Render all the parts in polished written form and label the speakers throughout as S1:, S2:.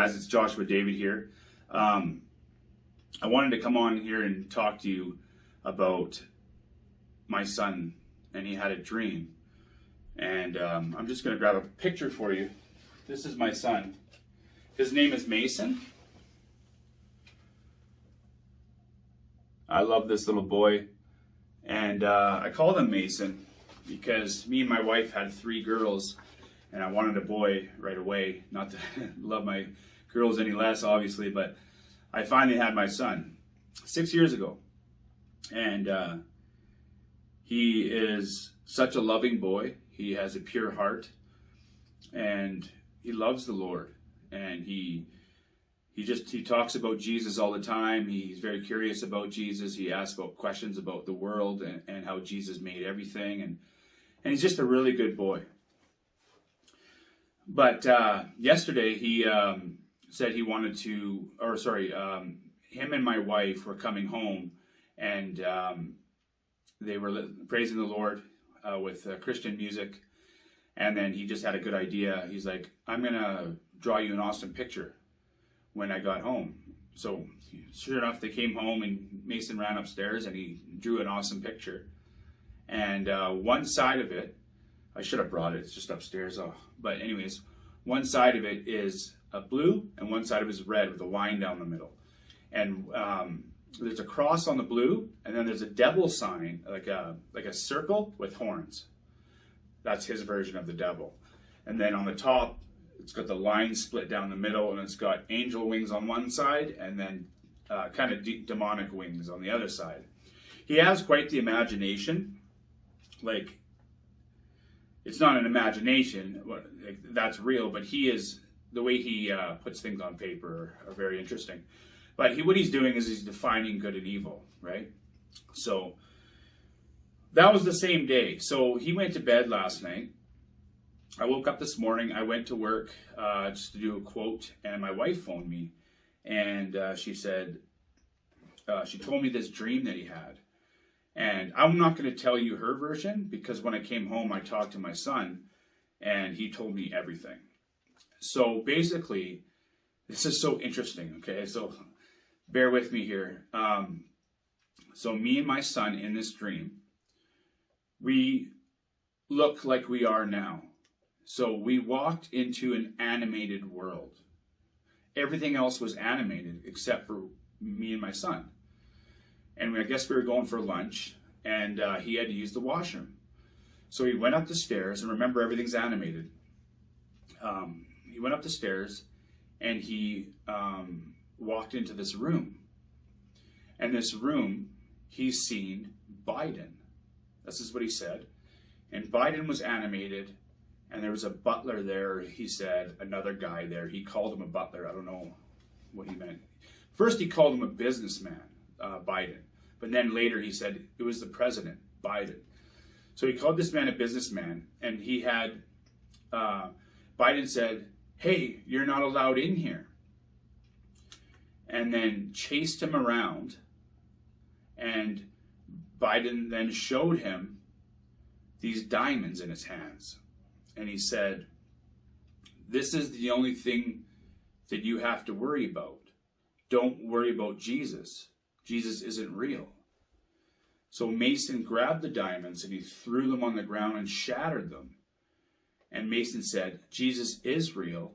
S1: guys, it's Joshua David here. I wanted to come on here and talk to you about my son, and he had a dream. And I'm just going to grab a picture for you. This is my son. His name is Mason. I love this little boy. And I called him Mason because me and my wife had 3 girls, and I wanted a boy right away. Not to love my girls any less, obviously, but I finally had my son 6 years ago. And he is such a loving boy. He has a pure heart, and he loves the Lord. And he talks about Jesus all the time. He's very curious about Jesus. He asks about questions about the world and how Jesus made everything. And he's just a really good boy. But yesterday he said he wanted to, him and my wife were coming home, and they were praising the Lord with Christian music. And then he just had a good idea. He's like, I'm going to draw you an awesome picture when I got home. So sure enough, they came home, and Mason ran upstairs and he drew an awesome picture. And one side of it, I should have brought it, it's just upstairs. But anyways, one side of it is blue and one side of it is red with a line down the middle. And there's a cross on the blue, and then there's a devil sign, like a circle with horns. That's his version of the devil. And then on the top, it's got the line split down the middle, and it's got angel wings on one side, and then kind of demonic wings on the other side. He has quite the imagination. Like, it's not an imagination, that's real, but the way he puts things on paper are very interesting. But what he's doing is he's defining good and evil, right? So that was the same day. So he went to bed last night. I woke up this morning. I went to work just to do a quote, and my wife phoned me, and she said, she told me this dream that he had. And I'm not going to tell you her version, because when I came home, I talked to my son, and he told me everything. So basically, this is so interesting, okay? So bear with me here. So me and my son in this dream, we look like we are now. So we walked into an animated world. Everything else was animated except for me and my son. And I guess we were going for lunch, and he had to use the washroom. So he went up the stairs, and remember, everything's animated. He went up the stairs, and he walked into this room. And this room, he's seen Biden. This is what he said. And Biden was animated, and there was a butler there, he said, another guy there. He called him a butler. I don't know what he meant. First, he called him a businessman, Biden. But then later he said it was the president, Biden. So he called this man a businessman, and he had, Biden said, hey, you're not allowed in here. And then chased him around, and Biden then showed him these diamonds in his hands. And he said, this is the only thing that you have to worry about. Don't worry about Jesus. Jesus isn't real. So Mason grabbed the diamonds and he threw them on the ground and shattered them. And Mason said, Jesus is real.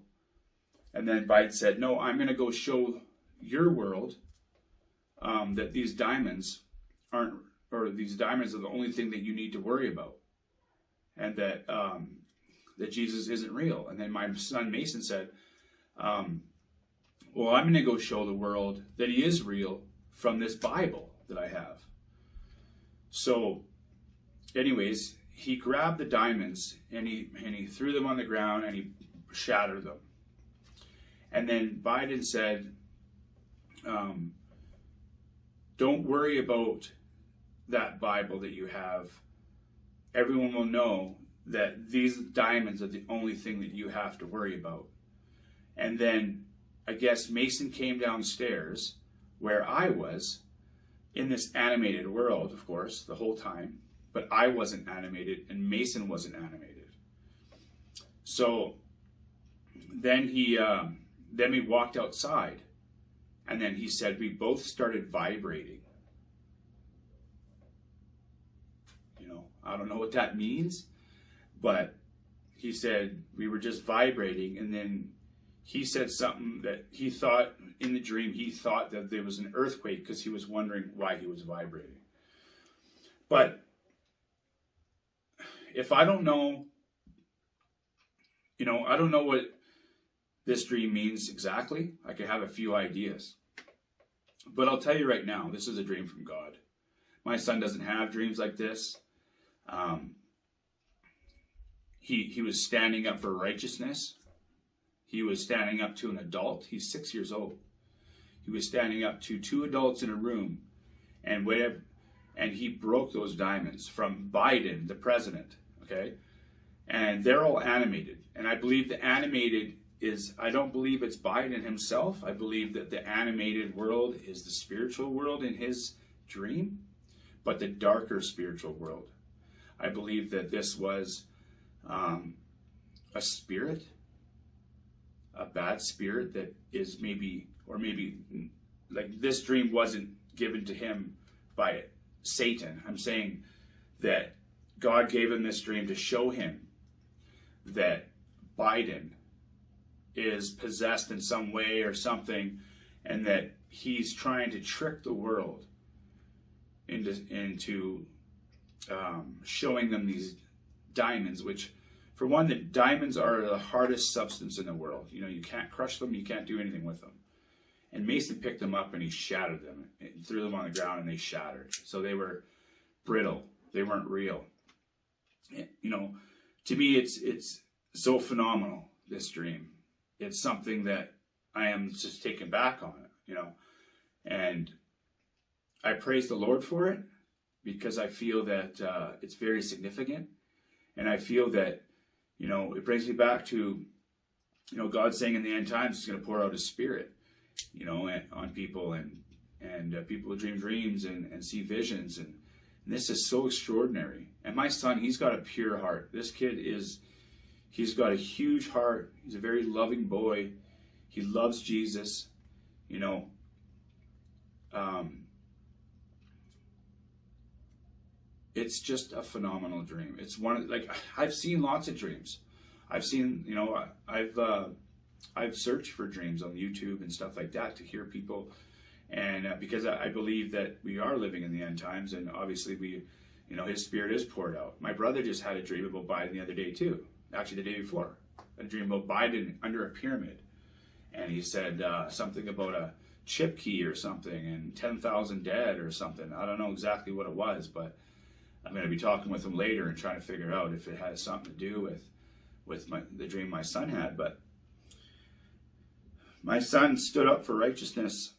S1: And then Biden said, no, I'm going to go show your world that these diamonds aren't, or these diamonds are the only thing that you need to worry about. And that Jesus isn't real. And then my son Mason said, well, I'm going to go show the world that he is real from this Bible that I have. So anyways, he grabbed the diamonds and he threw them on the ground and he shattered them. And then Biden said, don't worry about that Bible that you have. Everyone will know that these diamonds are the only thing that you have to worry about. And then I guess Mason came downstairs where I was in this animated world, of course, the whole time, but I wasn't animated and Mason wasn't animated. So then he then we walked outside, and then he said we both started vibrating. You know, I don't know what that means, but he said we were just vibrating, and then he said something that he thought in the dream, he thought that there was an earthquake because he was wondering why he was vibrating. But if I don't know, you know, I don't know what this dream means exactly. I could have a few ideas. But I'll tell you right now, this is a dream from God. My son doesn't have dreams like this. He was standing up for righteousness. He was standing up to an adult. He's 6 years old. He was standing up to two adults in a room, and he broke those diamonds from Biden, the president. Okay, and they're all animated, and I believe the animated is. I don't believe it's Biden himself. I believe that the animated world is the spiritual world in his dream, but the darker spiritual world. I believe that this was a spirit. A bad spirit that is maybe like this dream wasn't given to him by Satan. I'm saying that God gave him this dream to show him that Biden is possessed in some way or something, and that he's trying to trick the world into showing them these diamonds, which, for one, the diamonds are the hardest substance in the world. You know, you can't crush them, you can't do anything with them. And Mason picked them up and he shattered them, and threw them on the ground, and they shattered. So they were brittle. They weren't real. You know, to me, it's so phenomenal, this dream. It's something that I am just taken back on, you know. And I praise the Lord for it, because I feel that it's very significant. And I feel that, you know, it brings me back to, you know, God saying in the end times He's going to pour out His Spirit, you know, on people, and people who dream dreams and see visions, and this is so extraordinary. And my son, he's got a pure heart. This kid he's got a huge heart. He's a very loving boy. He loves Jesus, you know. It's just a phenomenal dream. It's one, like, I've seen lots of dreams. I've seen, you know, I've searched for dreams on YouTube and stuff like that to hear people, and because I believe that we are living in the end times, and obviously you know, His Spirit is poured out. My brother just had a dream about Biden the other day too. Actually, the day before, a dream about Biden under a pyramid, and he said something about a chip key or something, and 10,000 dead or something. I don't know exactly what it was, but I'm going to be talking with him later and trying to figure out if it has something to do with the dream my son had. But my son stood up for righteousness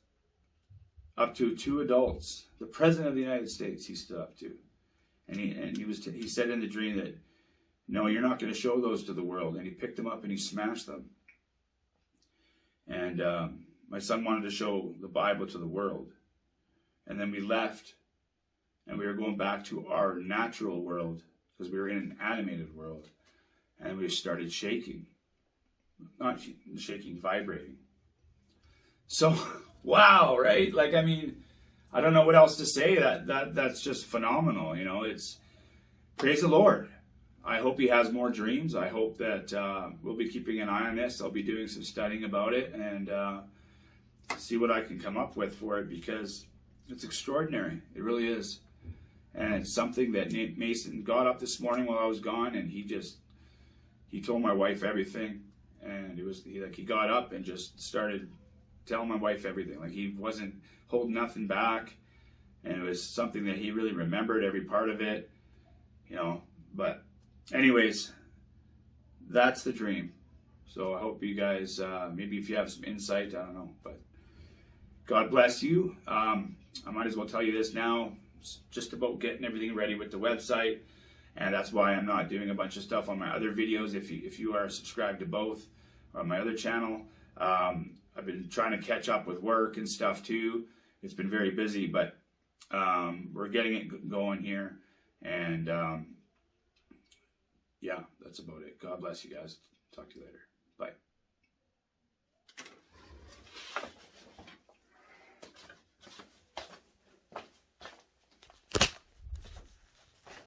S1: up to two adults. The President of the United States he stood up to. And he said in the dream that, no, you're not going to show those to the world. And he picked them up and he smashed them. And my son wanted to show the Bible to the world. And then we left, and we were going back to our natural world, because we were in an animated world. And we started shaking. Not shaking, vibrating. So, wow, right? Like, I mean, I don't know what else to say. That's just phenomenal, you know. It's, praise the Lord. I hope he has more dreams. I hope that we'll be keeping an eye on this. I'll be doing some studying about it, and see what I can come up with for it, because it's extraordinary. It really is. And it's something that Mason got up this morning while I was gone, and he told my wife everything. And he got up and just started telling my wife everything. Like, he wasn't holding nothing back. And it was something that he really remembered, every part of it, you know. But anyways, that's the dream. So I hope you guys, maybe if you have some insight, I don't know, but God bless you. I might as well tell you this now. It's just about getting everything ready with the website, and that's why I'm not doing a bunch of stuff on my other videos. If you are subscribed to both on my other channel, I've been trying to catch up with work and stuff too. It's been very busy, but we're getting it going here, and yeah, that's about it. God bless you guys. Talk to you later. Bye.